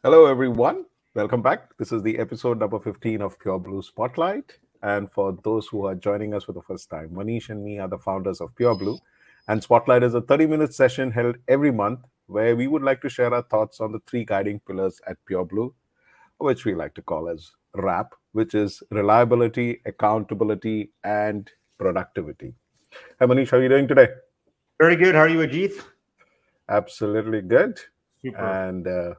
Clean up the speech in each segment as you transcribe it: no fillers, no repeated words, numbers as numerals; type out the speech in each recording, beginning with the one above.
Hello, everyone. Welcome back. This is the episode number 15 of Pureblu Spotlight. And for those who are joining us for the first time, Manish and me are the founders of Pureblu. And Spotlight is a 30-minute session held every month where we would like to share our thoughts on the three guiding pillars at Pureblu, which we like to call as RAP, which is reliability, accountability, and productivity. Hi, Manish. How are you doing today? Very good. How are you, Ajit? Absolutely good. Super. And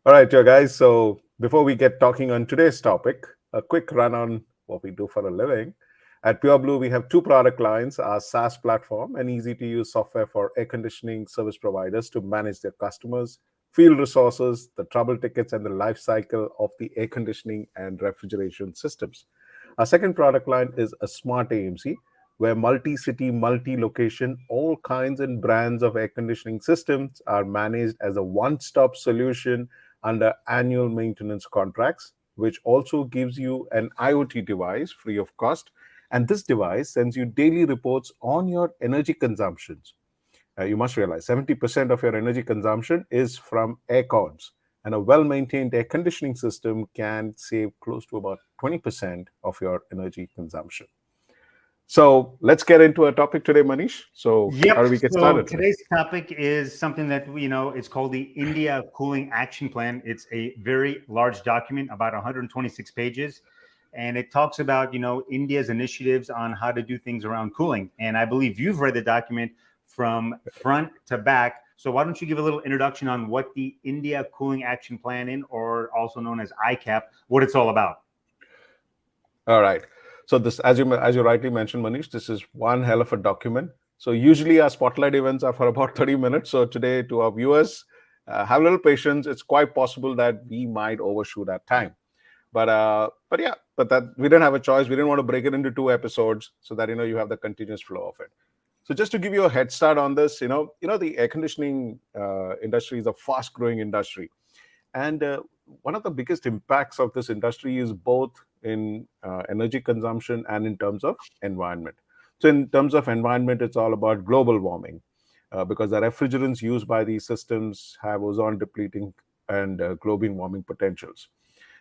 all right, you guys. So before we get talking on today's topic, a quick run on what we do for a living. At Pureblu, we have two product lines: our SaaS platform, an easy-to-use software for air conditioning service providers to manage their customers, field resources, the trouble tickets, and the life cycle of the air conditioning and refrigeration systems. Our second product line is a smart AMC, where multi-city, multi-location, all kinds and brands of air conditioning systems are managed as a one-stop solution under annual maintenance contracts, which also gives you an IoT device free of cost. And this device sends you daily reports on your energy consumptions. You must realize 70% of your energy consumption is from air cons. And a well maintained air conditioning system can save close to about 20% of your energy consumption. So let's get into our topic today, Manish. So, how Yep. do we get So started today? today's topic is something that it's called the India Cooling Action Plan. It's a very large document, about 126 pages, and it talks about India's initiatives on how to do things around cooling. And I believe you've read the document from front to back. So why don't you give a little introduction on what the India Cooling Action Plan in, or also known as ICAP, what it's all about? All right. So this, as you rightly mentioned, Manish, this is one hell of a document. So usually our spotlight events are for about 30 minutes. So today, to our viewers, have a little patience. It's quite possible that we might overshoot that time. But yeah, but that we didn't have a choice. We didn't want to break it into two episodes so that you have the continuous flow of it. So just to give you a head start on this, the air conditioning industry is a fast-growing industry, and one of the biggest impacts of this industry is both in energy consumption and in terms of environment. So in terms of environment, it's all about global warming because the refrigerants used by these systems have ozone depleting and global warming potentials.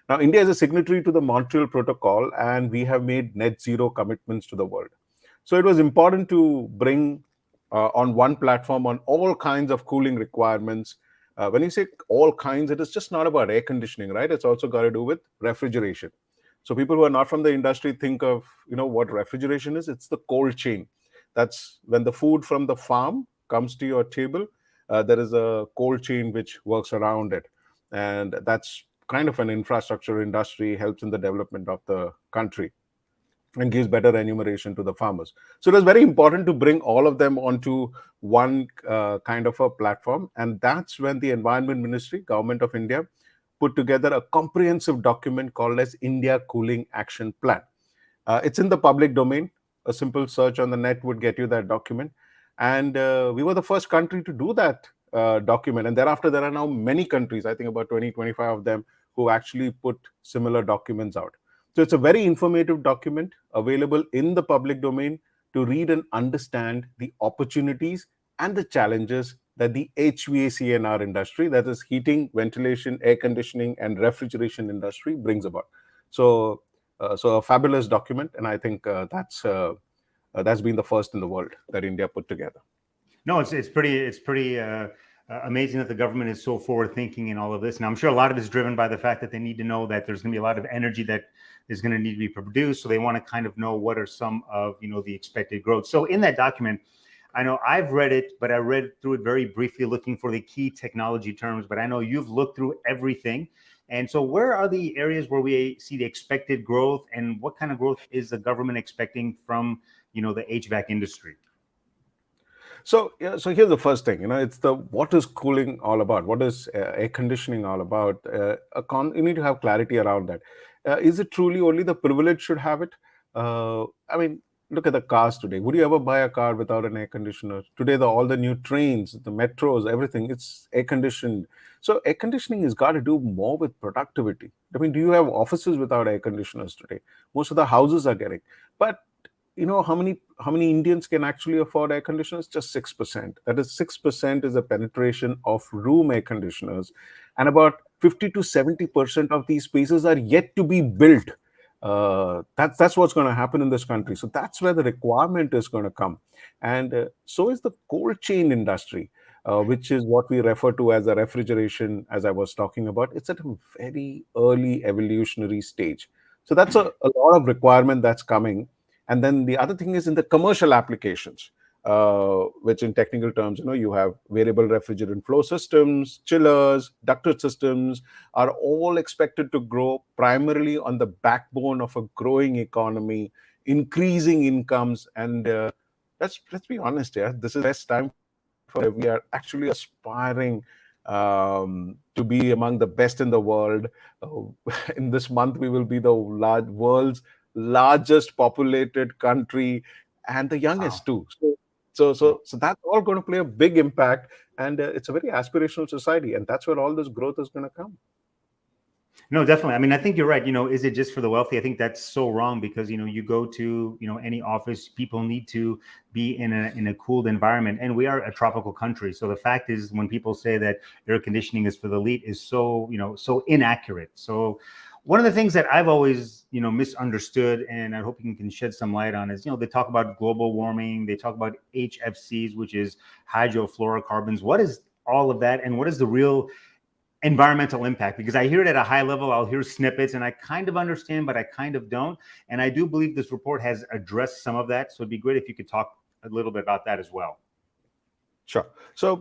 Now, India is a signatory to the Montreal Protocol, and we have made net zero commitments to the world. So it was important to bring on one platform on all kinds of cooling requirements. When you say all kinds, it is just not about air conditioning, right? It's also got to do with refrigeration. So people who are not from the industry think of, what refrigeration is. It's the cold chain. That's when the food from the farm comes to your table. There is a cold chain which works around it, and that's kind of an infrastructure industry, helps in the development of the country and gives better remuneration to the farmers. So it was very important to bring all of them onto one kind of a platform. And that's when the Environment Ministry, Government of India, put together a comprehensive document called as India Cooling Action Plan. It's in the public domain. A simple search on the net would get you that document. And we were the first country to do that document. And thereafter, there are now many countries, I think about 20, 25 of them, who actually put similar documents out. So it's a very informative document available in the public domain to read and understand the opportunities and the challenges that the HVAC&R industry, that is heating, ventilation, air conditioning, and refrigeration industry, brings about. So a fabulous document, and I think that's been the first in the world that India put together. No, it's pretty amazing that the government is so forward thinking in all of this. And I'm sure a lot of it is driven by the fact that they need to know that there's going to be a lot of energy that is going to need to be produced. So they want to kind of know what are some of the expected growth. So in that document, I know I've read it, but I read through it very briefly, looking for the key technology terms. But I know you've looked through everything. And so where are the areas where we see the expected growth, and what kind of growth is the government expecting from the HVAC industry? So here's the first thing. It's the what is cooling all about? What is air conditioning all about? You need to have clarity around that. Is it truly only the privileged should have it? I mean, look at the cars today. Would you ever buy a car without an air conditioner? Today, all the new trains, the metros, everything, it's air conditioned. So air conditioning has got to do more with productivity. I mean, do you have offices without air conditioners today? Most of the houses are getting, but how many Indians can actually afford air conditioners? Just 6%. That is 6% is the penetration of room air conditioners. and about 50 to 70% of these spaces are yet to be built. That's what's going to happen in this country. So that's where the requirement is going to come, and so is the cold chain industry, which is what we refer to as the refrigeration, as I was talking about. It's at a very early evolutionary stage. So that's a lot of requirement that's coming. And then the other thing is in the commercial applications, which in technical terms, you have variable refrigerant flow systems, chillers, ducted systems are all expected to grow primarily on the backbone of a growing economy, increasing incomes, and let's be honest, yeah, this is the best time for we are actually aspiring to be among the best in the world. In this month, we will be the world's largest populated country and the Wow. youngest too. So that's all going to play a big impact, and it's a very aspirational society, and that's where all this growth is going to come. No, definitely. I mean, I think you're right. Is it just for the wealthy? I think that's so wrong because you go to any office, people need to be in a cooled environment, and we are a tropical country. So the fact is, when people say that air conditioning is for the elite, is so inaccurate. So one of the things that I've always misunderstood, and I hope you can shed some light on, is they talk about global warming, they talk about HFCs, which is hydrofluorocarbons. What is all of that, and what is the real environmental impact? Because I hear it at a high level, I'll hear snippets, and I kind of understand, but I kind of don't. And I do believe this report has addressed some of that. So it'd be great if you could talk a little bit about that as well. Sure. So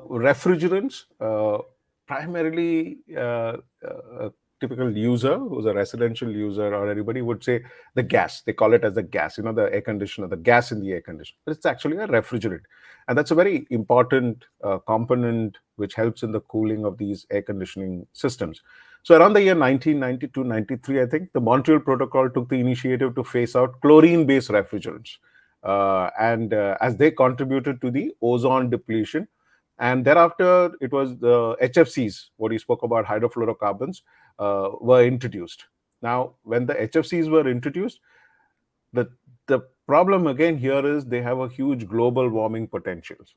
refrigerants, primarily a typical user who's a residential user or anybody would say the gas. They call it as the gas, the air conditioner, the gas in the air conditioner. But it's actually a refrigerant. And that's a very important component which helps in the cooling of these air conditioning systems. So around the year 1992-93, I think, the Montreal Protocol took the initiative to phase out chlorine-based refrigerants. And as they contributed to the ozone depletion. And thereafter, it was the HFCs, what you spoke about, hydrofluorocarbons, were introduced. Now, when the HFCs were introduced, the problem again here is they have a huge global warming potentials.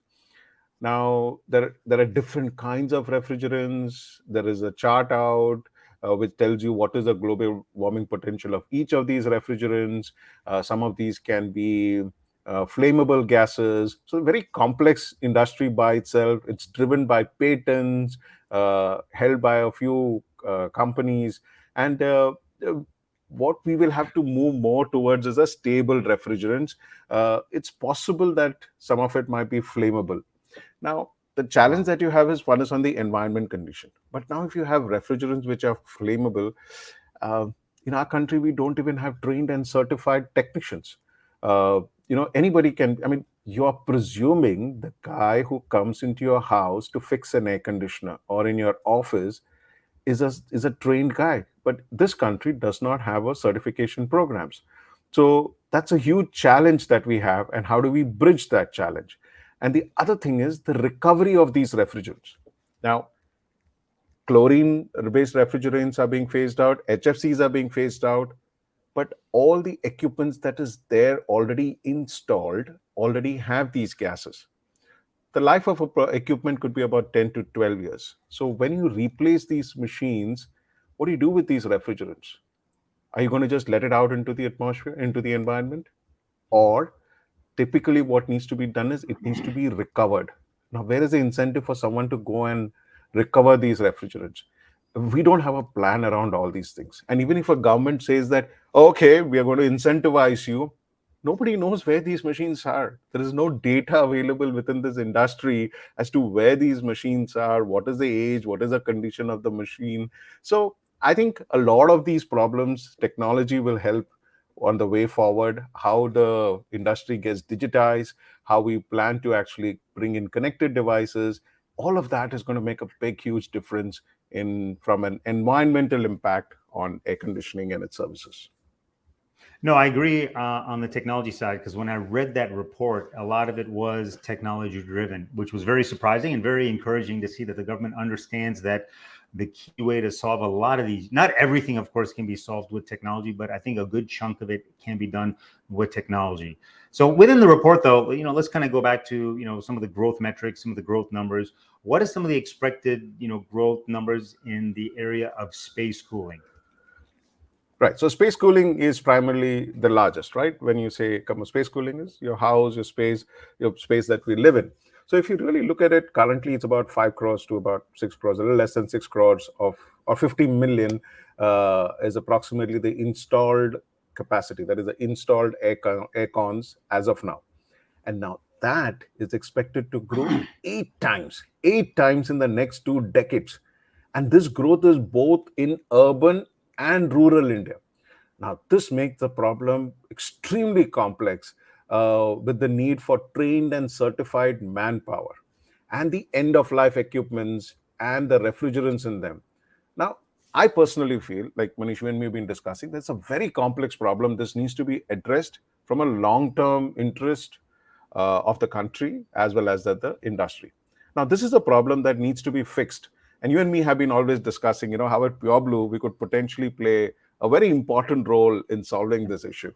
Now, there are different kinds of refrigerants. There is a chart out which tells you what is the global warming potential of each of these refrigerants. Some of these can be flammable gases. So, very complex industry by itself. It's driven by patents held by a few companies. And what we will have to move more towards is a stable refrigerants. It's possible that some of it might be flammable. Now, the challenge that you have is one is on the environment condition. But now, if you have refrigerants which are flammable, in our country, we don't even have trained and certified technicians. Anybody can, I mean, you're presuming the guy who comes into your house to fix an air conditioner or in your office is a trained guy. But this country does not have a certification programs. So that's a huge challenge that we have. And how do we bridge that challenge? And the other thing is the recovery of these refrigerants. Now, chlorine-based refrigerants are being phased out, HFCs are being phased out, but all the equipments that is there already installed already have these gases. The life of equipment could be about 10 to 12 years. So when you replace these machines, what do you do with these refrigerants? Are you going to just let it out into the atmosphere, into the environment? Or typically what needs to be done is it needs to be recovered. Now, where is the incentive for someone to go and recover these refrigerants? We don't have a plan around all these things. And even if a government says that, okay, we are going to incentivize you, nobody knows where these machines are. There is no data available within this industry as to where these machines are, what is the age, what is the condition of the machine. So I think a lot of these problems, technology will help on the way forward, how the industry gets digitized, how we plan to actually bring in connected devices. All of that is going to make a big, huge difference from an environmental impact on air conditioning and its services. No, I agree on the technology side, because when I read that report, a lot of it was technology driven, which was very surprising and very encouraging to see that the government understands that the key way to solve a lot of these. Not everything, of course, can be solved with technology, but I think a good chunk of it can be done with technology. So within the report, though, let's kind of go back to, some of the growth metrics, some of the growth numbers. What are some of the expected, growth numbers in the area of space cooling? Right. So space cooling is primarily the largest, right? When you say space cooling is your house, your space that we live in. So if you really look at it, currently it's about 5 crores to about 6 crores, a little less than 6 crores or 50 million is approximately the installed capacity. That is the installed air cons as of now. And now that is expected to grow 8 times in the next 2 decades. And this growth is both in urban and rural India. Now, this makes the problem extremely complex with the need for trained and certified manpower and the end of life equipments and the refrigerants in them. Now, I personally feel like Manish, when we've been discussing, that's a very complex problem. This needs to be addressed from a long term interest of the country as well as the industry. Now, this is a problem that needs to be fixed. And you and me have been always discussing, how at Pureblu we could potentially play a very important role in solving this issue.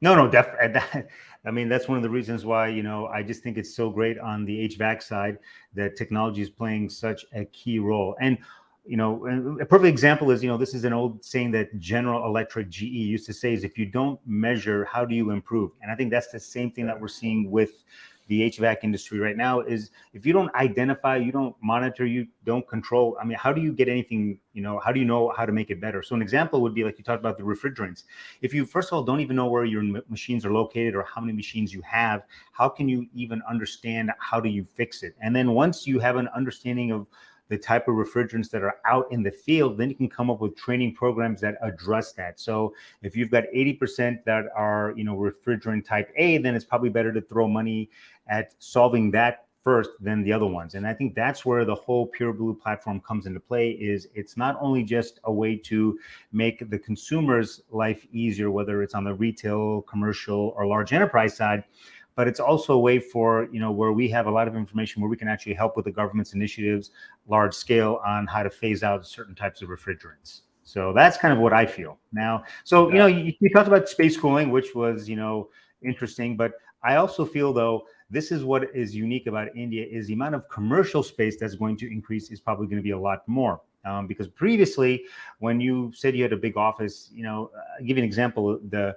No, definitely. I mean, that's one of the reasons why, I just think it's so great on the HVAC side that technology is playing such a key role. And, a perfect example is, this is an old saying that General Electric GE used to say is, if you don't measure, how do you improve? And I think that's the same thing that we're seeing with the HVAC industry right now is if you don't identify, you don't monitor, you don't control, I mean, how do you get anything, how do you know how to make it better? So an example would be like you talked about the refrigerants. If you, first of all, don't even know where your machines are located or how many machines you have, how can you even understand how do you fix it? And then once you have an understanding of the type of refrigerants that are out in the field, then you can come up with training programs that address that. So if you've got 80% that are, refrigerant type A, then it's probably better to throw money at solving that first than the other ones. And I think that's where the whole Pureblu platform comes into play. Is it's not only just a way to make the consumer's life easier, whether it's on the retail, commercial, or large enterprise side, but it's also a way for, where we have a lot of information where we can actually help with the government's initiatives, large scale, on how to phase out certain types of refrigerants. So that's kind of what I feel now. So, you talked about space cooling, which was, interesting, but I also feel, though, this is what is unique about India is the amount of commercial space that's going to increase is probably going to be a lot more. Because previously, when you said you had a big office, I'll give you an example. The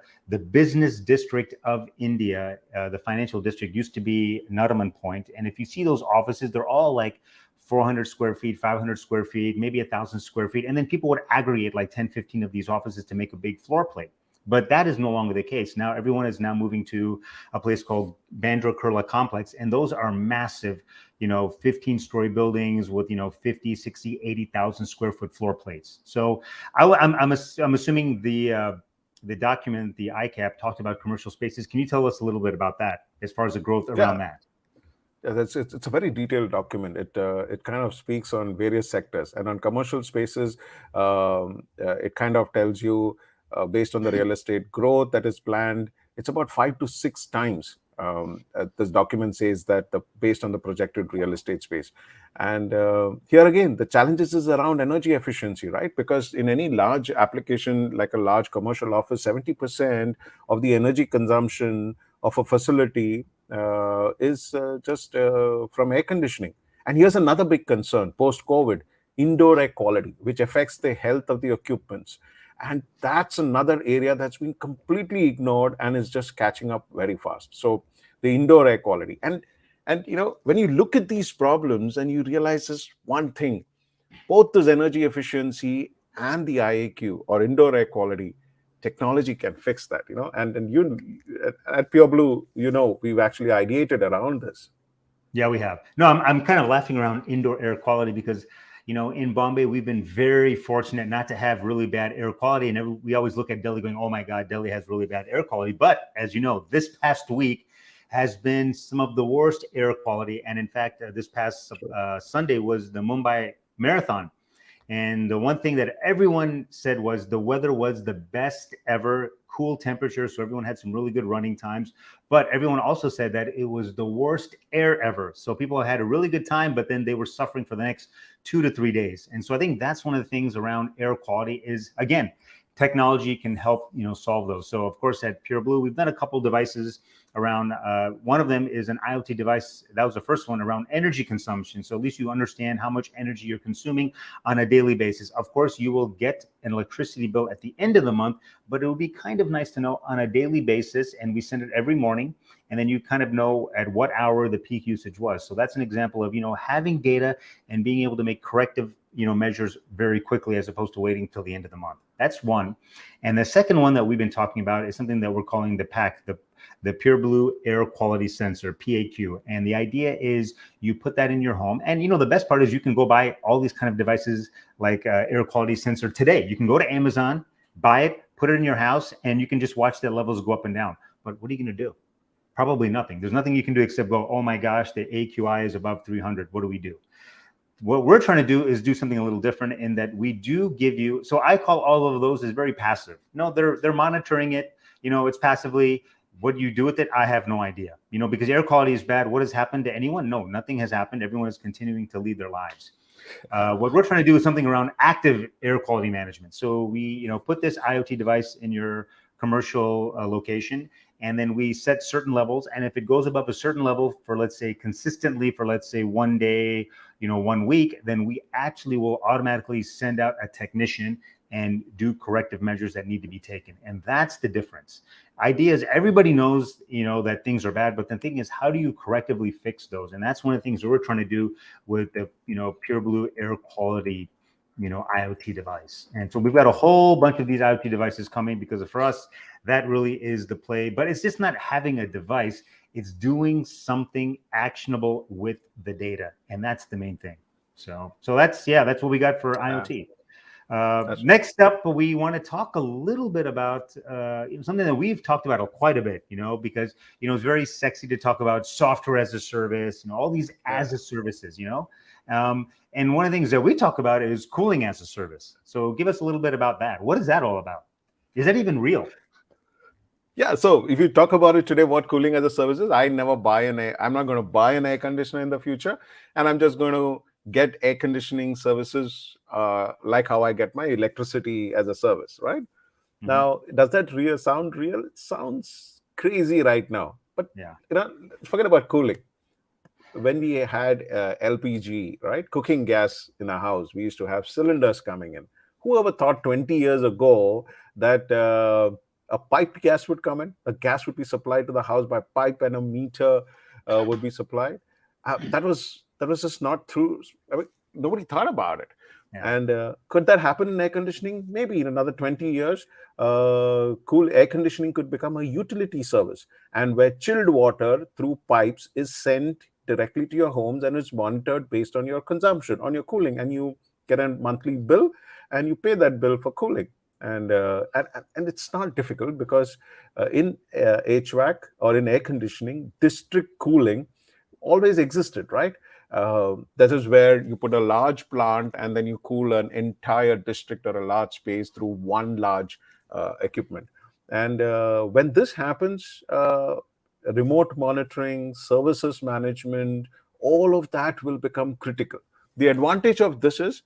business district of India, the financial district, used to be Nariman Point. And if you see those offices, they're all like 400 square feet, 500 square feet, maybe 1,000 square feet. And then people would aggregate like 10, 15 of these offices to make a big floor plate. But that is no longer the case. Now everyone is now moving to a place called Bandra Kurla Complex, and those are massive, 15-story buildings with 50, 60, 80,000 square foot floor plates. So I'm assuming the document, the ICAP, talked about commercial spaces. Can you tell us a little bit about that as far as the growth around that? Yeah, it's a very detailed document. It kind of speaks on various sectors, and on commercial spaces, it kind of tells you. Based on the real estate growth that is planned, it's about 5 to 6 times. This document says that based on the projected real estate space. And here again, the challenges is around energy efficiency, right? Because in any large application, like a large commercial office, 70% of the energy consumption of a facility is just from air conditioning. And here's another big concern post-COVID, indoor air quality, which affects the health of the occupants. And that's another area that's been completely ignored and is just catching up very fast. So the indoor air quality. And when you look at these problems and you realize this one thing, both this energy efficiency and the IAQ or indoor air quality, technology can fix that, and you at Pureblu, we've actually ideated around this. Yeah, we have. No, I'm kind of laughing around indoor air quality because in Bombay, we've been very fortunate not to have really bad air quality. And we always look at Delhi going, oh my God, Delhi has really bad air quality. But as you know, this past week has been some of the worst air quality. And in fact, this past Sunday was the Mumbai Marathon. And the one thing that everyone said was the weather was the best ever, cool temperatures. So everyone had some really good running times. But everyone also said that it was the worst air ever. So people had a really good time, but then they were suffering for the next 2 to 3 days. And so I think that's one of the things around air quality is, again, technology can help, solve those. So of course at Pureblu, we've done a couple devices around, one of them is an IoT device. That was the first one around energy consumption. So at least you understand how much energy you're consuming on a daily basis. Of course, you will get an electricity bill at the end of the month, but it would be kind of nice to know on a daily basis. And we send it every morning. And then you kind of know at what hour the peak usage was. So that's an example of, having data and being able to make corrective, measures very quickly as opposed to waiting till the end of the month. That's one. And the second one that we've been talking about is something that we're calling the PAC, the Pureblu Air Quality Sensor, PAQ. And the idea is you put that in your home. And, the best part is you can go buy all these kind of devices like air quality sensor today. You can go to Amazon, buy it, put it in your house, and you can just watch the levels go up and down. But what are you going to do? Probably nothing. There's nothing you can do except go, oh my gosh, the AQI is above 300. What do we do? What we're trying to do is do something a little different in that we do give you, so I call all of those as very passive. No, they're monitoring it. It's passively. What you do with it, I have no idea. Because air quality is bad. What has happened to anyone? No, nothing has happened. Everyone is continuing to lead their lives. What we're trying to do is something around active air quality management. So we, put this IoT device in your commercial location, and then we set certain levels. And if it goes above a certain level for, let's say, consistently for, let's say, 1 day, 1 week, then we actually will automatically send out a technician and do corrective measures that need to be taken. And that's the difference. Idea is everybody knows, that things are bad, but the thing is, how do you correctively fix those? And that's one of the things that we're trying to do with the, Pureblu air quality, IoT device. And so we've got a whole bunch of these IoT devices coming because for us, that really is the play. But it's just not having a device. It's doing something actionable with the data. And that's the main thing. So that's what we got for IoT. Next up, we want to talk a little bit about something that we've talked about quite a bit, because, it's very sexy to talk about software as a service, all these as a services, and one of the things that we talk about is cooling as a service. So give us a little bit about that. What is that all about? Is that even real? Yeah. So if you talk about it today, what cooling as a service is, I'm not going to buy an air conditioner in the future, and I'm just going to get air conditioning services like how I get my electricity as a service, right? Mm-hmm. Now, does that sound real? It sounds crazy right now. But forget about cooling. When we had LPG, right, cooking gas in our house, we used to have cylinders coming in. Whoever thought 20 years ago that a piped gas would come in, a gas would be supplied to the house by pipe, and a meter would be supplied? That was just not true. I mean, nobody thought about it. Yeah. And could that happen in air conditioning? Maybe in another 20 years, cool air conditioning could become a utility service, and where chilled water through pipes is sent directly to your homes and is monitored based on your consumption, on your cooling, and you get a monthly bill and you pay that bill for cooling. And it's not difficult because in HVAC or in air conditioning, district cooling always existed, right? That is where you put a large plant and then you cool an entire district or a large space through one large equipment. And when this happens, remote monitoring, services management, all of that will become critical. The advantage of this is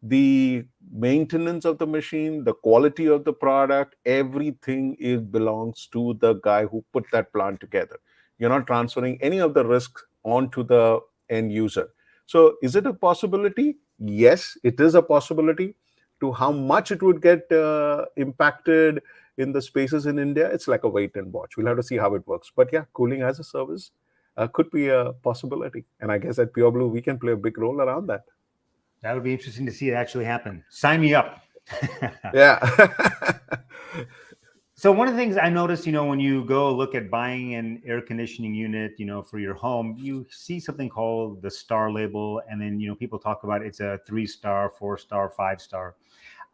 the maintenance of the machine, the quality of the product, everything belongs to the guy who put that plant together. You're not transferring any of the risk onto the end user. So is it a possibility? Yes, it is a possibility. To how much it would get impacted in the spaces in India, it's like a wait and watch. We'll have to see how it works. But yeah, cooling as a service could be a possibility. And I guess at Pureblu, we can play a big role around that. That would be interesting to see it actually happen. Sign me up. Yeah. So one of the things I noticed, when you go look at buying an air conditioning unit, for your home, you see something called the star label. And then, people talk about it's a 3-star, 4-star, 5-star.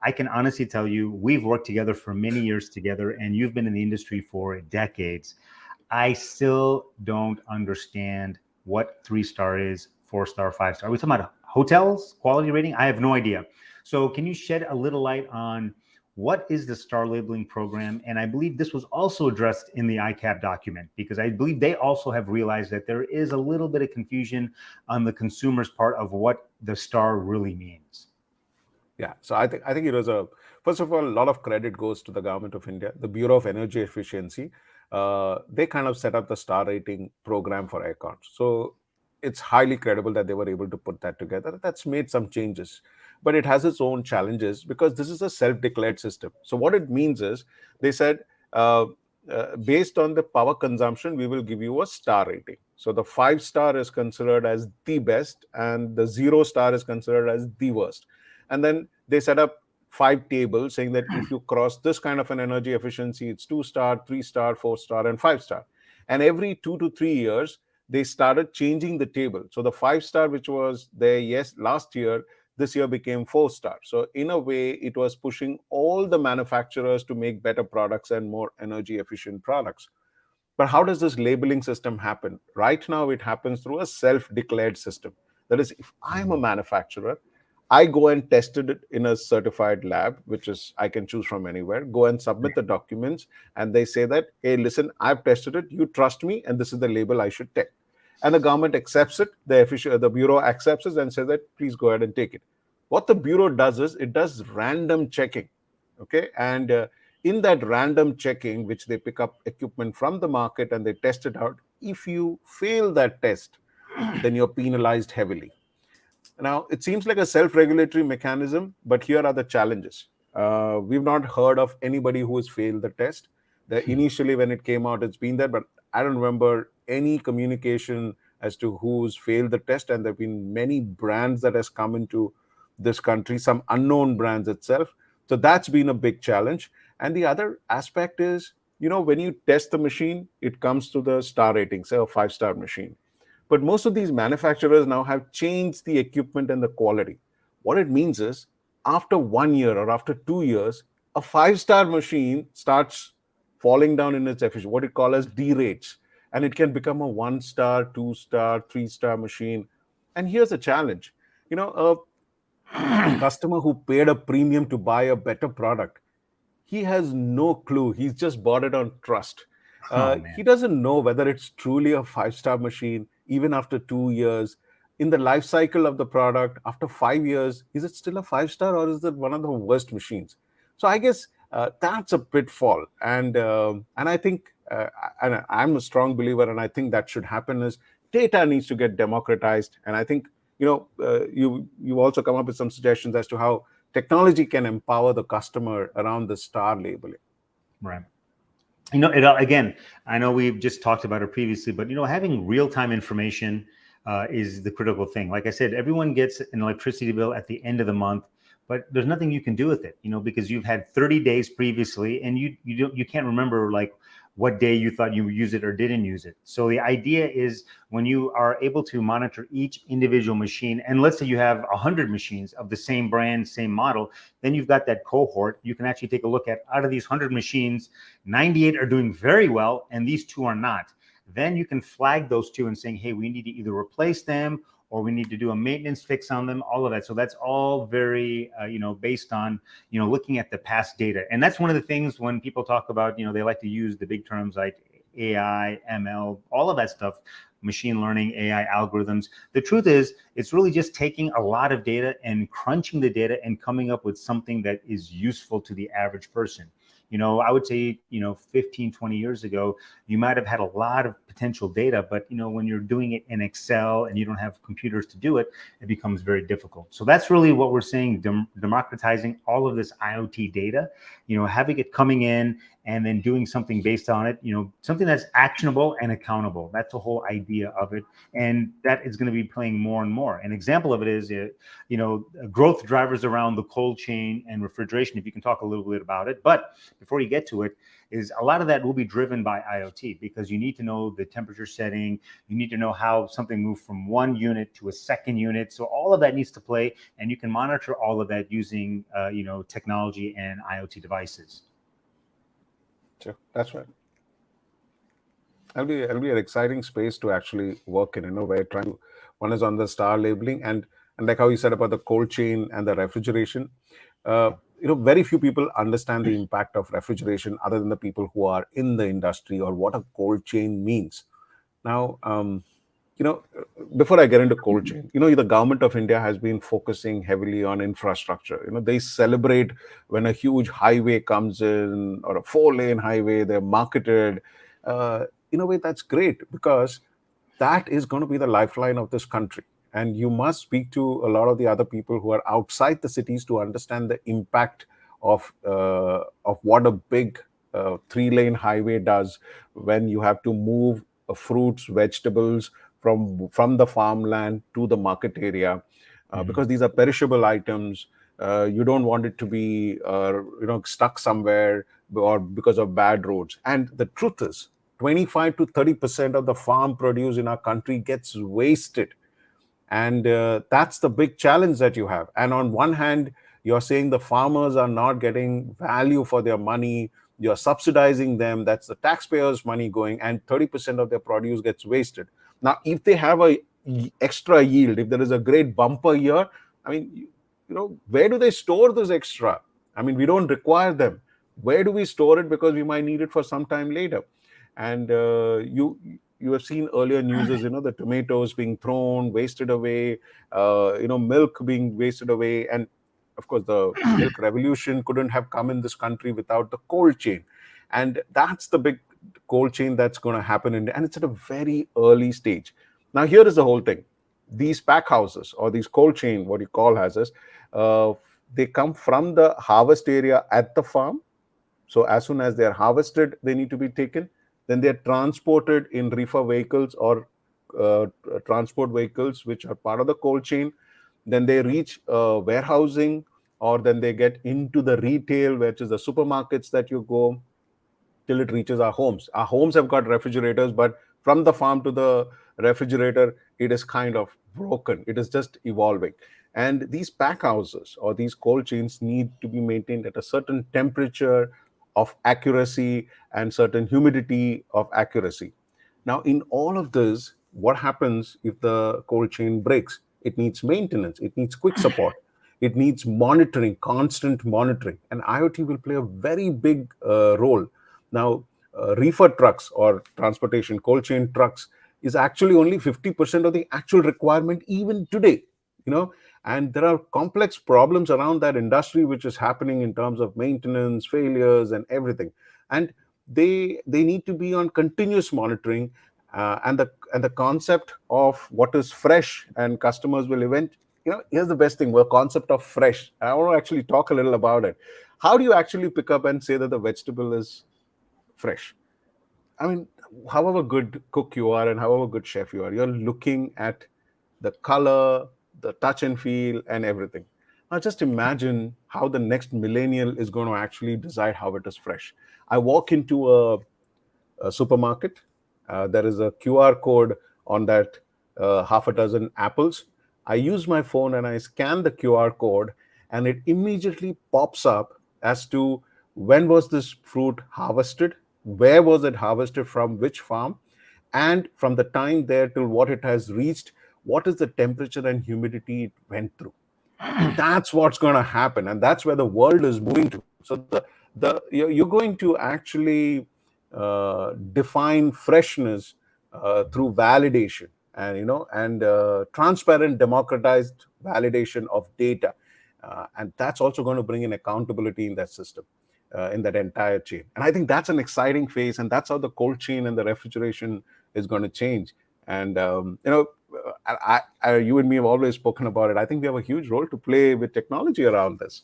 I can honestly tell you, we've worked together for many years together, and you've been in the industry for decades. I still don't understand what 3-star is, 4-star, 5-star. Are we talking about hotels, quality rating? I have no idea. So can you shed a little light on What is the star labeling program? And I believe this was also addressed in the ICAP document, because I believe they also have realized that there is a little bit of confusion on the consumer's part of what the star really means. Yeah, so I think it was first of all, a lot of credit goes to the government of India, the Bureau of Energy Efficiency. They kind of set up the star rating program for aircon. So it's highly credible that they were able to put that together. That's made some changes, but it has its own challenges because this is a self-declared system. So what it means is they said, uh, based on the power consumption, we will give you a star rating. So the 5-star is considered as the best, and the 0-star is considered as the worst. And then they set up 5 tables saying that if you cross this kind of an energy efficiency, it's 2-star, 3-star, 4-star, and 5-star. And every 2 to 3 years, they started changing the table. So the 5-star, which was there, yes, last year, this year became 4-star. So in a way, it was pushing all the manufacturers to make better products and more energy efficient products. But how does this labeling system happen? Right now, it happens through a self-declared system. That is, if I'm a manufacturer, I go and tested it in a certified lab, which is I can choose from anywhere, go and submit the documents, and they say that, hey, listen, I've tested it, you trust me, and this is the label I should take. And the government accepts it, the Bureau accepts it and says that, please go ahead and take it. What the Bureau does is it does random checking, okay? And in that random checking, which they pick up equipment from the market and they test it out, if you fail that test, then you're penalized heavily. Now, it seems like a self-regulatory mechanism, but here are the challenges. We've not heard of anybody who has failed the test. Initially, when it came out, it's been there, but I don't remember any communication as to who's failed the test. And there have been many brands that has come into this country, some unknown brands itself. So that's been a big challenge. And the other aspect is, when you test the machine, it comes to the star rating, say a 5-star machine. But most of these manufacturers now have changed the equipment and the quality. What it means is, after 1 year or after 2 years, a 5-star machine starts falling down in its efficiency, what it call as derates, and it can become a 1-star, 2-star, 3-star machine. And here's a challenge: a customer who paid a premium to buy a better product, he has no clue. He's just bought it on trust. Oh He man. doesn't know whether it's truly a 5-star machine, even after 2 years. In the life cycle of the product, after 5 years, is it still a 5-star or is it one of the worst machines? So I guess that's a pitfall. And I think, and I'm a strong believer, and I think that should happen is data needs to get democratized. And I think, you also come up with some suggestions as to how technology can empower the customer around the star labeling. Right. Again, I know we've just talked about it previously, but having real-time information is the critical thing. Like I said, everyone gets an electricity bill at the end of the month, but there's nothing you can do with it, because you've had 30 days previously, and you can't remember like what day you thought you used it or didn't use it. So the idea is, when you are able to monitor each individual machine, and let's say you have 100 machines of the same brand, same model, then you've got that cohort. You can actually take a look at, out of these 100 machines, 98 are doing very well, and these 2 are not. Then you can flag those 2 and saying, hey, we need to either replace them, or we need to do a maintenance fix on them, all of that. So that's all very, based on, looking at the past data. And that's one of the things when people talk about, they like to use the big terms like AI, ML, all of that stuff, machine learning, AI algorithms. The truth is, it's really just taking a lot of data and crunching the data and coming up with something that is useful to the average person. I would say, 15, 20 years ago, you might have had a lot of potential data, but, when you're doing it in Excel and you don't have computers to do it, it becomes very difficult. So that's really what we're saying, democratizing all of this IoT data, having it coming in and then doing something based on it, something that's actionable and accountable. That's the whole idea of it. And that is going to be playing more and more. An example of it is, growth drivers around the cold chain and refrigeration, if you can talk a little bit about it. But before you get to it, is a lot of that will be driven by IoT, because you need to know the temperature setting. You need to know how something moved from one unit to a second unit. So all of that needs to play, and you can monitor all of that using, technology and IoT devices. Sure, that's right. It'll be an exciting space to actually work in. Where one is on the star labeling, and like how you said about the cold chain and the refrigeration. very few people understand the impact of refrigeration other than the people who are in the industry, or what a cold chain means. Now, you know, before I get into cold chain, the government of India has been focusing heavily on infrastructure. They celebrate when a huge highway comes in, or a 4-lane highway, they're marketed. In a way, that's great, because that is going to be the lifeline of this country. And you must speak to a lot of the other people who are outside the cities to understand the impact of what a big 3-lane highway does when you have to move fruits, vegetables from the farmland to the market area, because these are perishable items. You don't want it to be stuck somewhere, or because of bad roads. And the truth is, 25 to 30% of the farm produce in our country gets wasted. And that's the big challenge that you have. And on one hand, you're saying the farmers are not getting value for their money. You're subsidizing them. That's the taxpayers' money going, and 30% of their produce gets wasted. Now, if they have a extra yield, if there is a great bumper year, I mean, where do they store this extra? I mean, we don't require them. Where do we store it? Because we might need it for some time later. And you have seen earlier news, the tomatoes being thrown, wasted away, milk being wasted away. And of course, the milk revolution couldn't have come in this country without the cold chain. And that's the big cold chain that's going to happen and it's at a very early stage. Now, here is the whole thing. These pack houses, or these cold chain, what you call houses, they come from the harvest area at the farm. So as soon as they're harvested, they need to be taken. Then they're transported in reefer vehicles, or transport vehicles, which are part of the cold chain. Then they reach warehousing, or then they get into the retail, which is the supermarkets that you go, till it reaches our homes. Our homes have got refrigerators, but from the farm to the refrigerator, it is kind of broken. It is just evolving. And these pack houses, or these cold chains, need to be maintained at a certain temperature of accuracy and certain humidity of accuracy. Now, in all of this, what happens if the cold chain breaks? It needs maintenance. It needs quick support. It needs monitoring, constant monitoring. And IoT will play a very big role. Now, reefer trucks, or transportation cold chain trucks, is actually only 50% of the actual requirement even today. And there are complex problems around that industry which is happening in terms of maintenance, failures, and everything. And they need to be on continuous monitoring. And the concept of what is fresh, and customers will here's the best thing, the concept of fresh. I want to actually talk a little about it. How do you actually pick up and say that the vegetable is fresh? I mean, however good cook you are and however good chef you are, you're looking at the color, the touch and feel, and everything. Now, just imagine how the next millennial is going to actually decide how it is fresh. I walk into a supermarket. There is a QR code on that half a dozen apples. I use my phone and I scan the QR code, and it immediately pops up as to when was this fruit harvested, where was it harvested, from which farm, and from the time there till what it has reached, what is the temperature and humidity it went through. And that's what's going to happen, and that's where the world is moving to. So you're going to actually define freshness through validation, and transparent, democratized validation of data, and that's also going to bring in accountability in that system, in that entire chain. And I think that's an exciting phase, and that's how the cold chain and the refrigeration is going to change. And you and me have always spoken about it. I think we have a huge role to play with technology around this.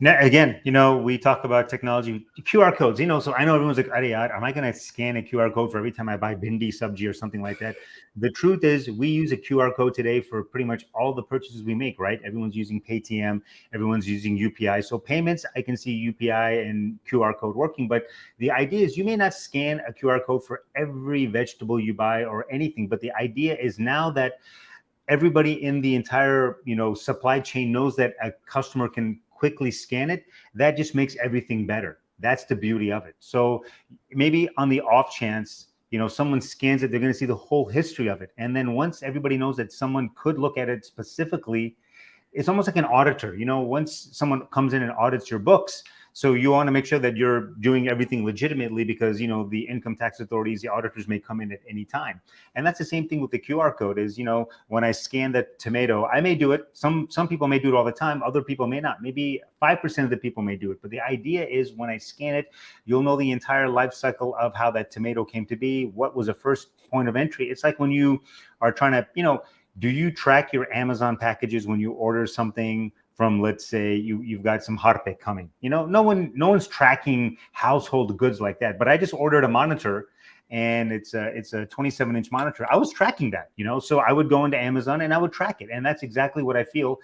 Now, again, we talk about technology, QR codes, so I know everyone's like, am I going to scan a QR code for every time I buy bindi sabji or something like that? The truth is, we use a QR code today for pretty much all the purchases we make, right? Everyone's using Paytm, everyone's using UPI. So payments, I can see UPI and QR code working, but the idea is you may not scan a QR code for every vegetable you buy or anything, but the idea is now that everybody in the entire, supply chain knows that a customer can quickly scan it. That just makes everything better. That's the beauty of it. So maybe on the off chance, someone scans it, they're going to see the whole history of it. And then once everybody knows that someone could look at it specifically, it's almost like an auditor. Once someone comes in and audits your books, so you want to make sure that you're doing everything legitimately, because the income tax authorities, the auditors may come in at any time. And that's the same thing with the QR code. Is when I scan the tomato, I may do it. Some people may do it all the time. Other people may not. Maybe 5% of the people may do it. But the idea is, when I scan it, you'll know the entire life cycle of how that tomato came to be. What was the first point of entry? It's like when you are trying to, do you track your Amazon packages when you order something from, let's say you've got some harpe coming? No one's tracking household goods like that. But I just ordered a monitor, and it's a 27-inch monitor. I was tracking that, so I would go into Amazon and I would track it. And that's exactly what I feel.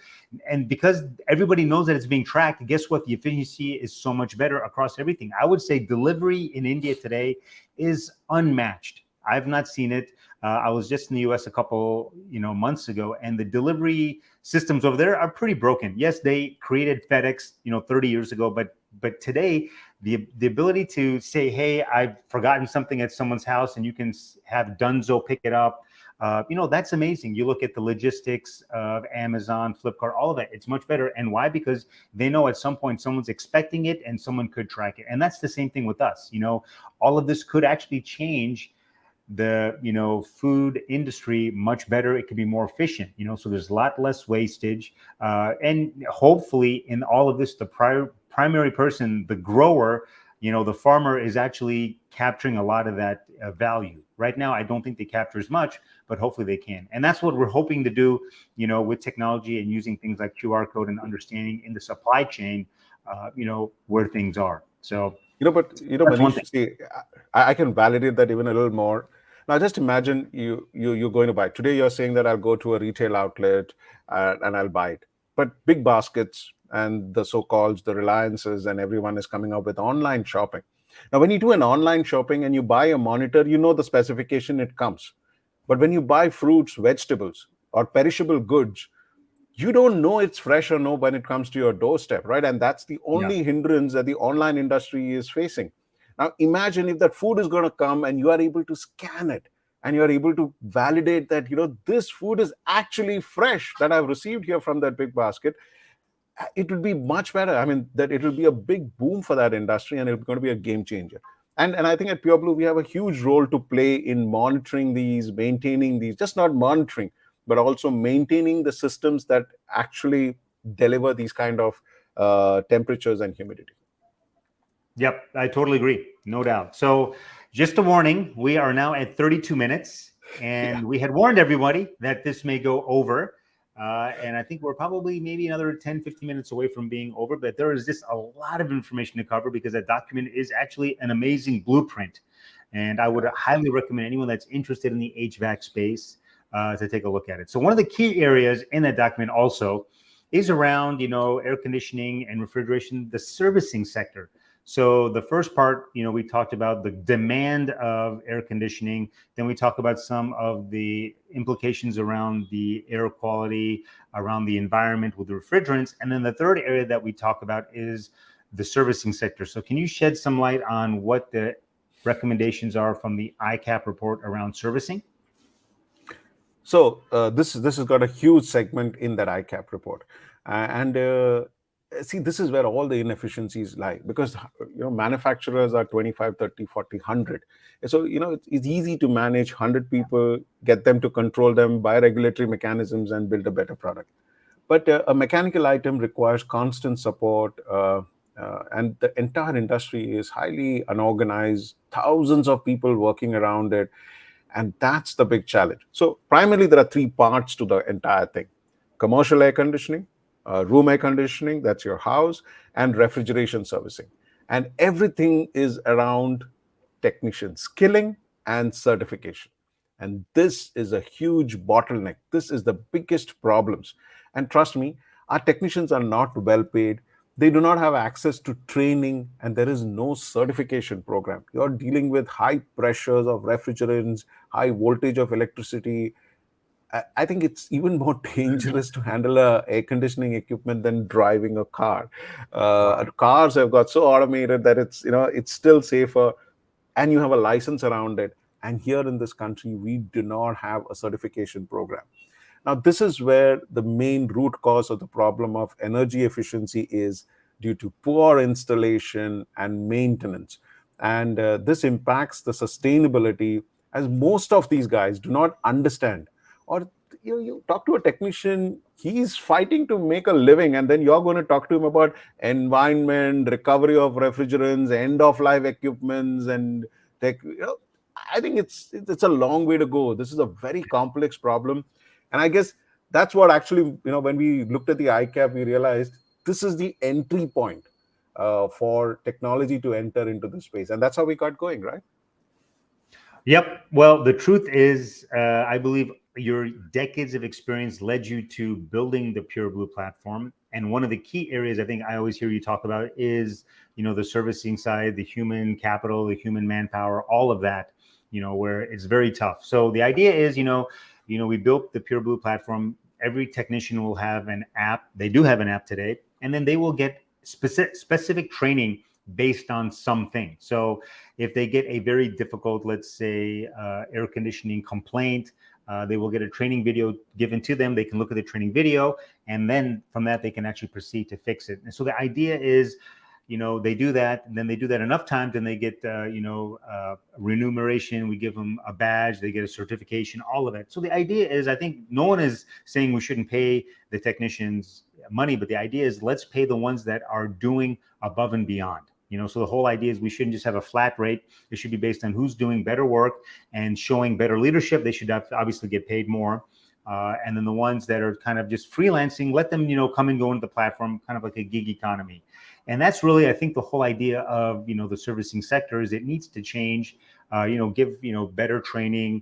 And because everybody knows that it's being tracked, guess what? The efficiency is so much better across everything. I would say delivery in India today is unmatched. I've not seen it. I was just in the U.S. a couple, months ago, and the delivery systems over there are pretty broken. Yes, they created FedEx, 30 years ago, but today the ability to say, hey, I've forgotten something at someone's house, and you can have Dunzo pick it up. That's amazing. You look at the logistics of Amazon, Flipkart, all of that. It's much better. And why? Because they know at some point someone's expecting it and someone could track it. And that's the same thing with us. All of this could actually change the food industry much better. It could be more efficient, so there's a lot less wastage, and hopefully in all of this, the primary person, the grower, the farmer, is actually capturing a lot of that value. Right now, I don't think they capture as much, but hopefully they can. And that's what we're hoping to do, with technology and using things like QR code and understanding in the supply chain, where things are. So but that's one Manish, see, I can validate that even a little more. Now, just imagine you're going to buy. Today, you're saying that I'll go to a retail outlet and I'll buy it. But big baskets and the so-called the Reliances and everyone is coming up with online shopping. Now, when you do an online shopping and you buy a monitor, you know the specification it comes. But when you buy fruits, vegetables, or perishable goods, you don't know it's fresh or no when it comes to your doorstep, right? And that's the Yeah. only hindrance that the online industry is facing. Now, imagine if that food is going to come and you are able to scan it and you are able to validate that, this food is actually fresh that I've received here from that big basket. It would be much better. I mean, that it will be a big boom for that industry and it's going to be a game changer. And I think at Pureblu, we have a huge role to play in monitoring these, maintaining these, just not monitoring, but also maintaining the systems that actually deliver these kind of temperatures and humidity. Yep, I totally agree. No doubt. So just a warning, we are now at 32 minutes, and Yeah. we had warned everybody that this may go over. And I think we're probably maybe another 10, 15 minutes away from being over, but there is just a lot of information to cover, because that document is actually an amazing blueprint. And I would highly recommend anyone that's interested in the HVAC space to take a look at it. So one of the key areas in that document also is around, air conditioning and refrigeration, the servicing sector. So the first part, we talked about the demand of air conditioning. Then we talk about some of the implications around the air quality, around the environment with the refrigerants. And then the third area that we talk about is the servicing sector. So can you shed some light on what the recommendations are from the ICAP report around servicing? So this has got a huge segment in that ICAP report, and see, this is where all the inefficiencies lie, because manufacturers are 25, 30, 40, 100. So it's easy to manage 100 people, get them to control them by regulatory mechanisms, and build a better product. But a mechanical item requires constant support, and the entire industry is highly unorganized. Thousands of people working around it. And that's the big challenge. So primarily, there are three parts to the entire thing: commercial air conditioning, room air conditioning, that's your house, and refrigeration servicing. And everything is around technician skilling and certification. And this is a huge bottleneck. This is the biggest problems. And trust me, our technicians are not well paid. They do not have access to training, and there is no certification program. You're dealing with high pressures of refrigerants, high voltage of electricity. I think it's even more dangerous to handle a air conditioning equipment than driving a car. Wow. Cars have got so automated that it's still safer, and you have a license around it. And here in this country, we do not have a certification program. Now, this is where the main root cause of the problem of energy efficiency is due to poor installation and maintenance. And this impacts the sustainability, as most of these guys do not understand. Or you talk to a technician, he's fighting to make a living, and then you're going to talk to him about environment, recovery of refrigerants, end of life equipments, and tech. I think it's a long way to go. This is a very complex problem, and I guess that's what actually, when we looked at the ICAP, we realized this is the entry point for technology to enter into the space, and that's how we got going, right? Yep. Well, the truth is, I believe your decades of experience led you to building the Pureblu platform. And one of the key areas I think I always hear you talk about is, the servicing side, the human capital, the human manpower, all of that, where it's very tough. So the idea is, we built the Pureblu platform. Every technician will have an app. They do have an app today, and then they will get specific training based on something. So if they get a very difficult, let's say, air conditioning complaint, they will get a training video given to them. They can look at the training video, and then from that, they can actually proceed to fix it. And so the idea is, they do that, and then they do that enough times, and they get, remuneration. We give them a badge, they get a certification, all of it. So the idea is, I think no one is saying we shouldn't pay the technicians money, but the idea is let's pay the ones that are doing above and beyond. So the whole idea is we shouldn't just have a flat rate. It should be based on who's doing better work and showing better leadership. They should obviously get paid more. And then the ones that are kind of just freelancing, let them, come and go into the platform, kind of like a gig economy. And that's really, I think, the whole idea of, the servicing sector is it needs to change, give, better training,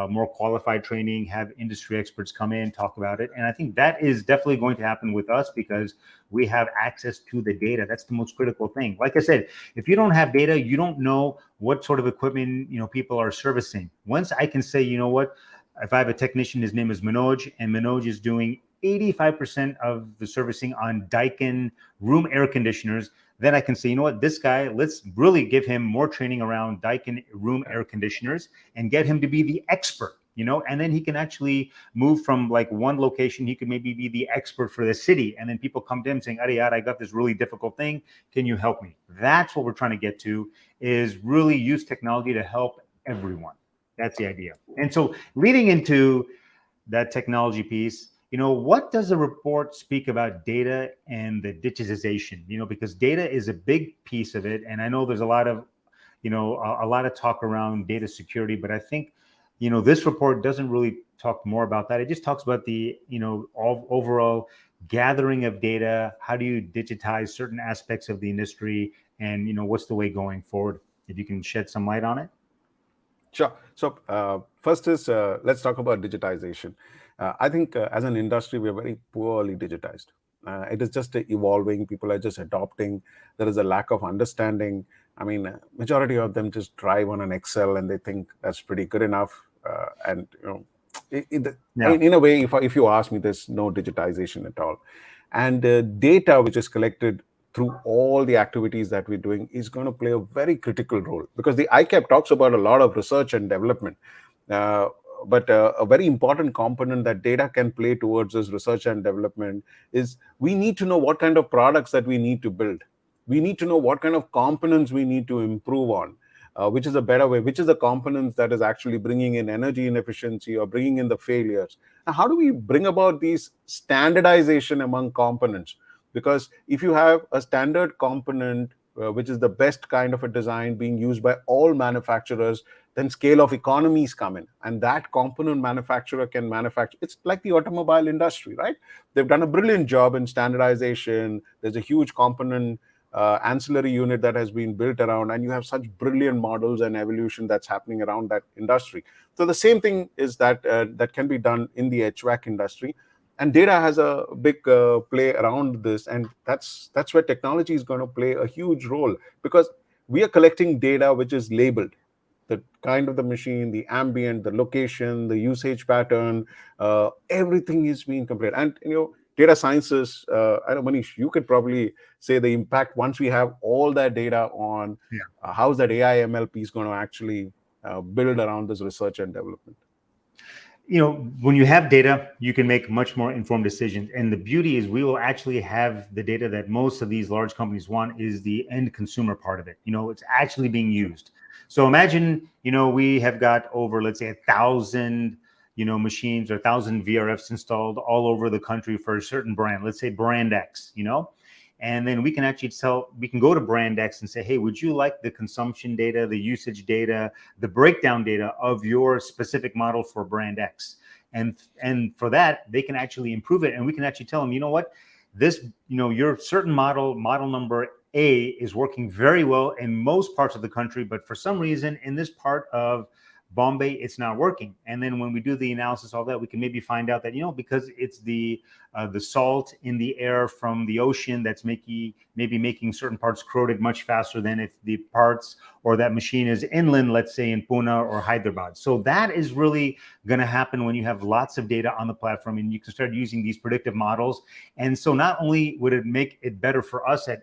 more qualified training, have industry experts come in, talk about it. And I think that is definitely going to happen with us because we have access to the data. That's the most critical thing. Like I said, if you don't have data, you don't know what sort of equipment, people are servicing. Once I can say, what, if I have a technician, his name is Manoj, and Manoj is doing 85% of the servicing on Daikin room air conditioners, then I can say, what, this guy, let's really give him more training around Daikin room air conditioners and get him to be the expert, and then he can actually move from like one location. He could maybe be the expert for the city. And then people come to him saying, Ariyad, I got this really difficult thing. Can you help me? That's what we're trying to get to, is really use technology to help everyone. That's the idea. And so leading into that technology piece, what does the report speak about data and the digitization? Because data is a big piece of it. And I know there's a lot of, a lot of talk around data security, but I think, this report doesn't really talk more about that. It just talks about the, overall gathering of data. How do you digitize certain aspects of the industry? And, what's the way going forward? If you can shed some light on it. Sure. So first is, let's talk about digitization. I think as an industry, we are very poorly digitized. It is just evolving. People are just adopting. There is a lack of understanding. I mean, majority of them just drive on an Excel and they think that's pretty good enough. And I mean, in a way, if you ask me, there's no digitization at all. And data which is collected through all the activities that we're doing is going to play a very critical role, because the ICAP talks about a lot of research and development. But a very important component that data can play towards this research and development is we need to know what kind of products that we need to build. We need to know what kind of components we need to improve on, which is a better way, which is the components that is actually bringing in energy inefficiency or bringing in the failures. Now, how do we bring about these standardization among components? Because if you have a standard component, which is the best kind of a design being used by all manufacturers, then scale of economies come in, and that component manufacturer can manufacture. It's like the automobile industry, right? They've done a brilliant job in standardization. There's a huge component ancillary unit that has been built around, and you have such brilliant models and evolution that's happening around that industry. So the same thing is that that can be done in the HVAC industry. And data has a big play around this, and that's where technology is going to play a huge role, because we are collecting data which is labeled, the kind of the machine, the ambient, the location, the usage pattern, everything is being compared. And data sciences, I know, Manish, you could probably say the impact once we have all that data on how's that AI ML piece going to actually build around this research and development. when you have data, you can make much more informed decisions. And the beauty is we will actually have the data that most of these large companies want is the end consumer part of it. It's actually being used. So imagine, we have got over, let's say, 1,000, machines or 1,000 VRFs installed all over the country for a certain brand, let's say brand X, and then we can actually we can go to brand X and say, hey, would you like the consumption data, the usage data, the breakdown data of your specific model for brand X? And for that, they can actually improve it. And we can actually tell them, what, this, your certain model number A is working very well in most parts of the country, but for some reason in this part of Bombay, it's not working. And then when we do the analysis, all that, we can maybe find out that, because it's the salt in the air from the ocean that's maybe making certain parts corroded much faster than if the parts or that machine is inland, let's say in Pune or Hyderabad. So that is really going to happen when you have lots of data on the platform and you can start using these predictive models. And so not only would it make it better for us at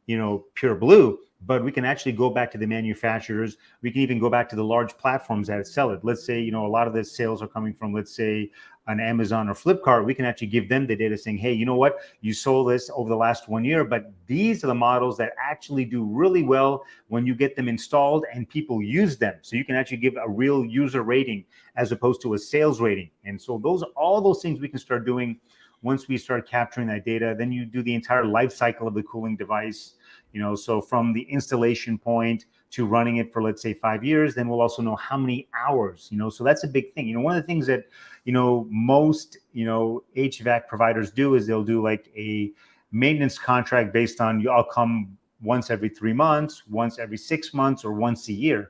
Pureblu, but we can actually go back to the manufacturers. We can even go back to the large platforms that sell it. Let's say, a lot of the sales are coming from, let's say, an Amazon or Flipkart. We can actually give them the data saying, hey, you know what? You sold this over the last 1 year, but these are the models that actually do really well when you get them installed and people use them. So you can actually give a real user rating as opposed to a sales rating. And so all those things we can start doing once we start capturing that data. Then you do the entire life cycle of the cooling device. So from the installation point to running it for, let's say, 5 years, then we'll also know how many hours, so that's a big thing. One of the things that, most, HVAC providers do is they'll do like a maintenance contract based on I'll come once every 3 months, once every 6 months, or once a year.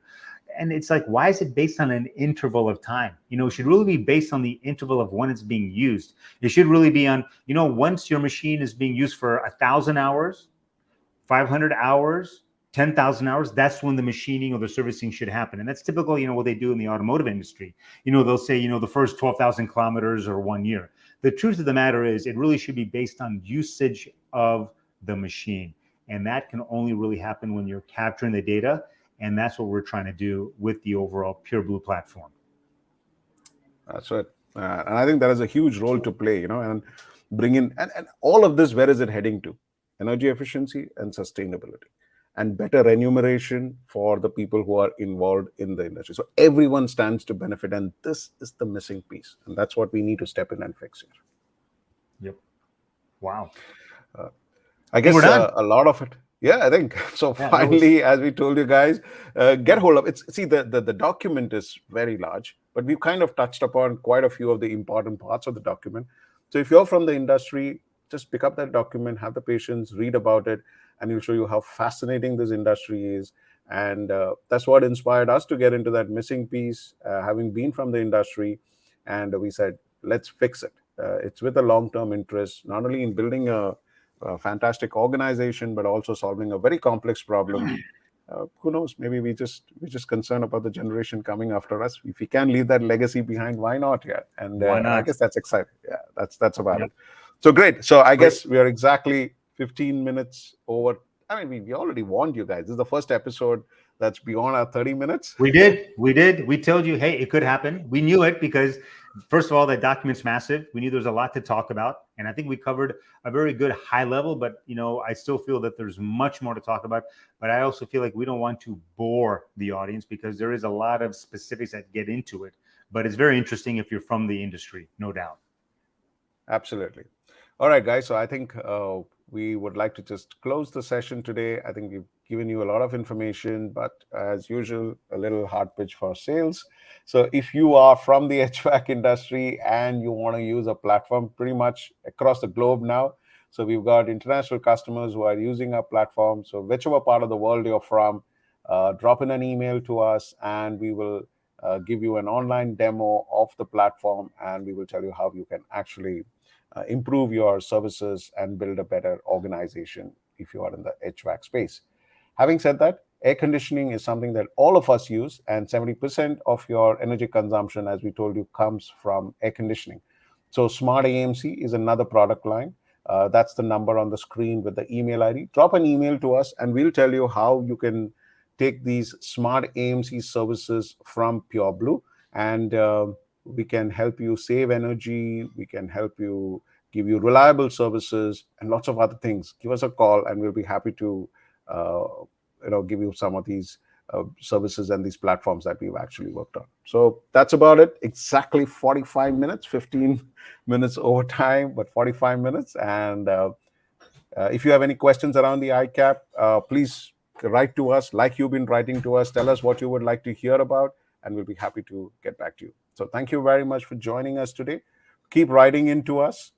And it's like, why is it based on an interval of time? It should really be based on the interval of when it's being used. It should really be on, once your machine is being used for 1,000 hours, 500 hours, 10,000 hours, that's when the machining or the servicing should happen. And that's typically, what they do in the automotive industry. They'll say, the first 12,000 kilometers or 1 year. The truth of the matter is it really should be based on usage of the machine. And that can only really happen when you're capturing the data. And that's what we're trying to do with the overall Pureblu platform. That's right. And I think that has a huge role to play, and bring in, and all of this, where is it heading to? Energy efficiency and sustainability, and better remuneration for the people who are involved in the industry. So everyone stands to benefit, and this is the missing piece, and that's what we need to step in and fix here. Yep. Wow. I guess a lot of it. Yeah, I think so. Yeah, finally, as we told you guys, get hold of it. See, the document is very large, but we've kind of touched upon quite a few of the important parts of the document. So if you're from the industry, just pick up that document, have the patience, read about it, and it'll show you how fascinating this industry is. And that's what inspired us to get into that missing piece, having been from the industry. And we said, let's fix it. It's with a long-term interest, not only in building a fantastic organization, but also solving a very complex problem. Who knows? Maybe we're just concerned about the generation coming after us. If we can leave that legacy behind, why not? Yeah, and I guess that's exciting. Yeah, that's about it. So great. So I guess we are exactly 15 minutes over. I mean, we already warned you guys. This is the first episode that's beyond our 30 minutes. We did. We told you, hey, it could happen. We knew it because, first of all, that document's massive. We knew there's a lot to talk about. And I think we covered a very good high level, but, I still feel that there's much more to talk about. But I also feel like we don't want to bore the audience because there is a lot of specifics that get into it. But it's very interesting if you're from the industry, no doubt. Absolutely. All right, guys. So I think we would like to just close the session today. I think we've given you a lot of information, but as usual, a little hard pitch for sales. So if you are from the HVAC industry and you want to use a platform pretty much across the globe now, so we've got international customers who are using our platform. So whichever part of the world you're from, drop in an email to us and we will give you an online demo of the platform and we will tell you how you can actually improve your services and build a better organization if you are in the HVAC space. Having said that, air conditioning is something that all of us use, and 70% of your energy consumption, as we told you, comes from air conditioning. So Smart AMC is another product line. That's the number on the screen with the email ID. Drop an email to us and we'll tell you how you can take these Smart AMC services from Pureblu and We can help you save energy. We can help you, give you reliable services, and lots of other things. Give us a call, and we'll be happy to, uh, give you some of these services and these platforms that we've actually worked on. So that's about it. Exactly 45 minutes, 15 minutes over time, but 45 minutes. And if you have any questions around the ICAP, please write to us like you've been writing to us. Tell us what you would like to hear about, and we'll be happy to get back to you. So thank you very much for joining us today. Keep writing into us.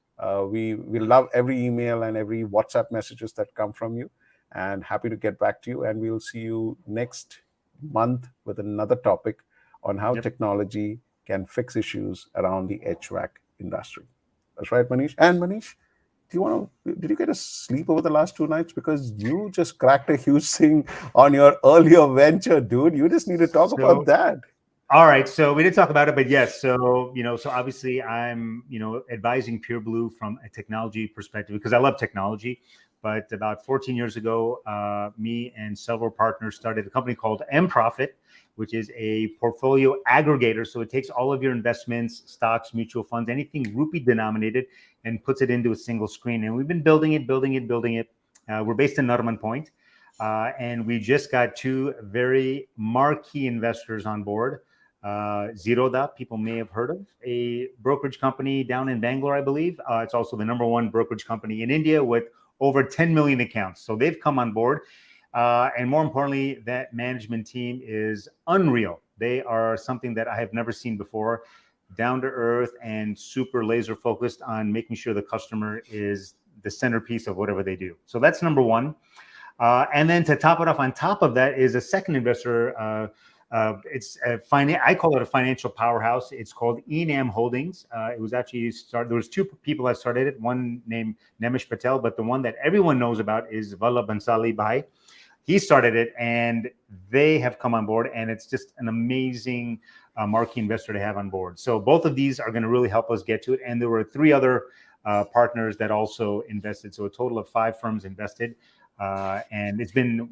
We love every email and every WhatsApp messages that come from you, and happy to get back to you. And we'll see you next month with another topic on how technology can fix issues around the HVAC industry. That's right, Manish. And Manish, did you get a sleep over the last 2 nights? Because you just cracked a huge thing on your earlier venture, dude. You just need to talk about So, that. all right. So we did talk about it, but yes. So, so obviously I'm, advising Pureblu from a technology perspective because I love technology. But about 14 years ago, me and several partners started a company called mProfit, which is a portfolio aggregator. So it takes all of your investments, stocks, mutual funds, anything rupee denominated, and puts it into a single screen. And we've been building it. We're based in Narman Point. And we just got two very marquee investors on board. Zerodha, people may have heard of, a brokerage company down in Bangalore, I believe. It's also the #1 brokerage company in India with over 10 million accounts. So they've come on board. And more importantly, that management team is unreal. They are something that I have never seen before, down to earth and super laser focused on making sure the customer is the centerpiece of whatever they do. So that's #1. And then to top it off, on top of that is a second investor. It's I call it a financial powerhouse. It's called Enam Holdings. It was actually started. There was two people that started it. One named Nemish Patel, but the one that everyone knows about is Vallabh Bansali Bhai. He started it, and they have come on board, and it's just an amazing marquee investor to have on board. So both of these are going to really help us get to it. And there were 3 other partners that also invested. So a total of 5 firms invested. And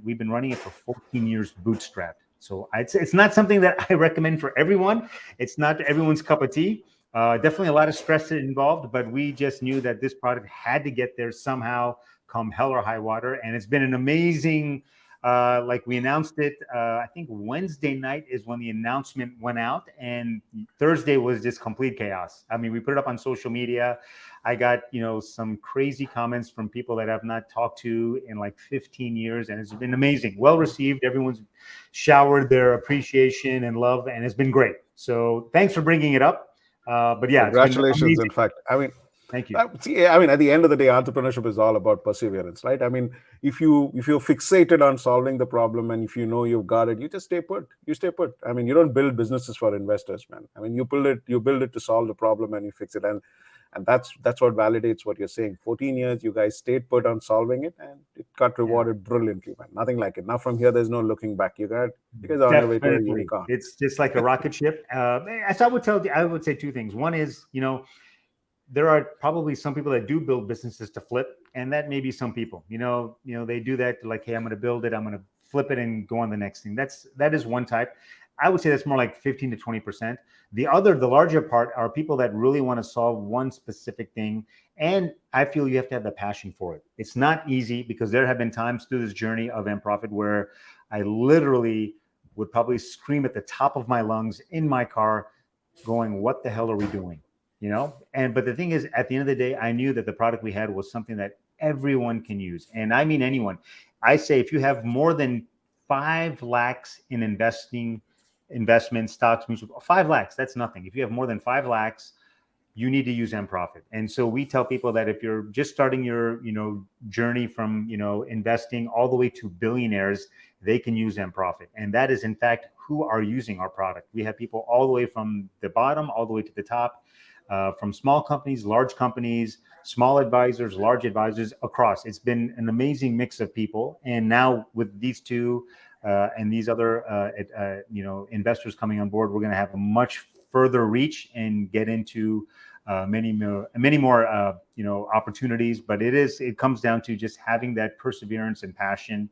we've been running it for 14 years bootstrapped. So it's not something that I recommend for everyone. It's not everyone's cup of tea. Definitely a lot of stress involved, but we just knew that this product had to get there somehow, come hell or high water. And it's been an amazing, like we announced it, I think Wednesday night is when the announcement went out, and Thursday was just complete chaos. I mean, we put it up on social media. I got, some crazy comments from people that I've not talked to in like 15 years. And it's been amazing. Well received. Everyone's showered their appreciation and love, and it's been great. So thanks for bringing it up. But yeah, Congratulations. It's been amazing. In fact, Thank you. See, at the end of the day, entrepreneurship is all about perseverance, right? I mean, if you're fixated on solving the problem, and if you know you've got it, you just stay put. You stay put. I mean, you don't build businesses for investors, man. I mean, you build it to solve the problem, and you fix it. And that's what validates what you're saying. 14 years, you guys stayed put on solving it, and it got rewarded brilliantly, man. Nothing like it. Now from here, there's no looking back. You guys are on your way to a unicorn. It's just like a rocket ship. As I would say 2 things. One is, there are probably some people that do build businesses to flip, and that may be some people. They do that to like, hey, I'm going to build it, I'm going to flip it, and go on the next thing. That is one type. I would say that's more like 15 to 20%. The larger part are people that really want to solve one specific thing. And I feel you have to have the passion for it. It's not easy, because there have been times through this journey of mProfit where I literally would probably scream at the top of my lungs in my car going, what the hell are we doing? But the thing is, at the end of the day, I knew that the product we had was something that everyone can use. And I mean, anyone. I say, if you have more than 5 lakhs in investment stocks, mutual, 5 lakhs, that's nothing. If you have more than 5 lakhs, you need to use mProfit. And so we tell people that if you're just starting your, journey from, investing all the way to billionaires, they can use mProfit. And that is in fact who are using our product. We have people all the way from the bottom, all the way to the top, from small companies, large companies, small advisors, large advisors, across. It's been an amazing mix of people. And now with these 2 and these other, investors coming on board, we're going to have a much further reach and get into many more, opportunities. But it comes down to just having that perseverance and passion,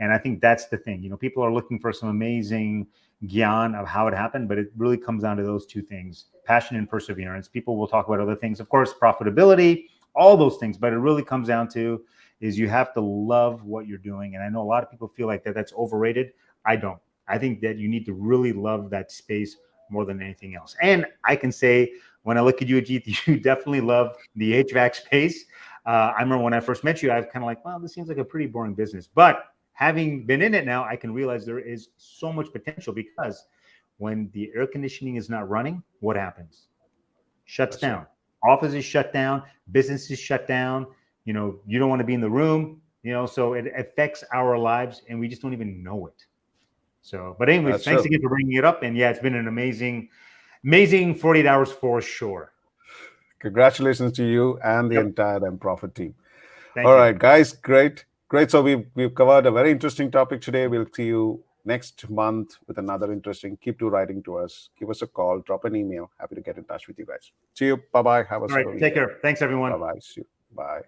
And I think that's the thing. People are looking for some amazing gyan of how it happened, but it really comes down to those two things: passion and perseverance. People will talk about other things, of course, profitability, all those things, but it really comes down to is you have to love what you're doing. And I know a lot of people feel like that's overrated. I don't. I think that you need to really love that space more than anything else. And I can say, when I look at you, Ajit, you definitely love the HVAC space. I remember when I first met you, I was kind of like, well, this seems like a pretty boring business. But having been in it now, I can realize there is so much potential, because when the air conditioning is not running, what happens? Shuts down. Offices shut down, businesses shut down. You don't want to be in the room, so it affects our lives and we just don't even know it. So, but anyways, thanks again for bringing it up. And yeah, it's been an amazing 48 hours for sure. Congratulations to you and the entire M-Profit team. Thank All you. right, guys, great. So we've covered a very interesting topic today. We'll see you next month with another interesting. Keep writing to us. Give us a call. Drop an email. Happy to get in touch with you guys. See you. Bye-bye. Have a All right. Take care. Thanks, everyone. Bye-bye. See you. Bye.